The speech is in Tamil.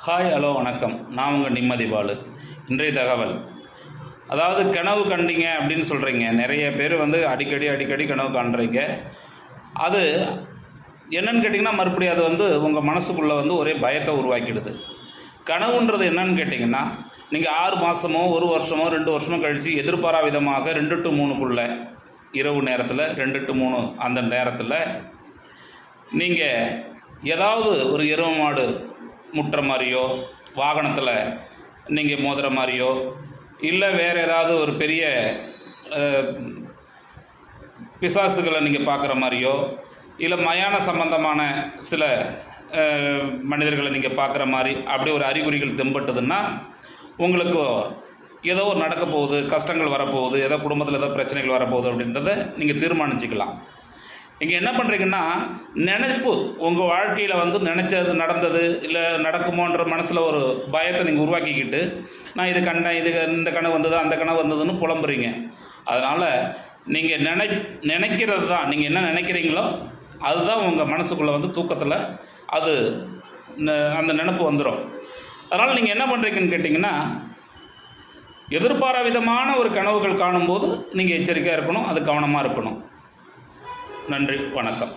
ஹாய் ஹலோ வணக்கம். நான் உங்கள் நிம்மதி பாலு. இன்றைய தகவல், அதாவது கனவு கண்டீங்க அப்படின்னு சொல்கிறீங்க. நிறைய பேர் அடிக்கடி கனவு காண்றீங்க. அது என்னன்னு கேட்டிங்கன்னா, மறுபடியும் அது உங்கள் மனசுக்குள்ளே ஒரே பயத்தை உருவாக்கிடுது. கனவுன்றது என்னன்னு கேட்டிங்கன்னா, நீங்கள் 6 மாதமோ 1 வருஷமோ 2 வருஷமோ கழித்து எதிர்பாரா விதமாக 2 to 3க்குள்ளே இரவு நேரத்தில் 2 to 3 அந்த நேரத்தில் நீங்கள் ஏதாவது ஒரு எருமை மாடு முட்டுற மாதிரியோ, வாகனத்தில் நீங்கள் மோதுற மாதிரியோ, இல்லை வேறு ஏதாவது ஒரு பெரிய பிசாசுகளை நீங்கள் பார்க்குற மாதிரியோ, இல்லை மயான சம்பந்தமான சில மனிதர்களை நீங்கள் பார்க்குற மாதிரி அப்படி ஒரு அறிகுறிகள் தென்பட்டதுன்னா, உங்களுக்கு ஏதோ ஒரு நடக்க போகுது, கஷ்டங்கள் வரப்போகுது, ஏதோ குடும்பத்தில் ஏதோ பிரச்சனைகள் வரப்போகுது அப்படின்றத நீங்கள் தீர்மானிச்சிக்கலாம். நீங்கள் என்ன பண்ணுறீங்கன்னா, நினைப்பு உங்கள் வாழ்க்கையில் நினச்சது நடந்தது இல்லை நடக்குமோன்ற மனசில் ஒரு பயத்தை நீங்கள் உருவாக்கிக்கிட்டு, நான் இது கண்டேன், இந்த கனவு வந்தது, அந்த கனவு வந்ததுன்னு புலம்புறீங்க. அதனால் நீங்கள் நினைக்கிறது தான், நீங்கள் என்ன நினைக்கிறீங்களோ அதுதான் உங்கள் மனசுக்குள்ளே தூக்கத்தில் அது அந்த நினப்பு வந்துடும். அதனால் நீங்கள் என்ன பண்ணுறீங்கன்னு கேட்டிங்கன்னா, எதிர்பாரா விதமான ஒரு கனவுகள் காணும்போது நீங்கள் எச்சரிக்கையாக இருக்கணும், அது கவனமாக இருக்கணும். நன்றி, வணக்கம்.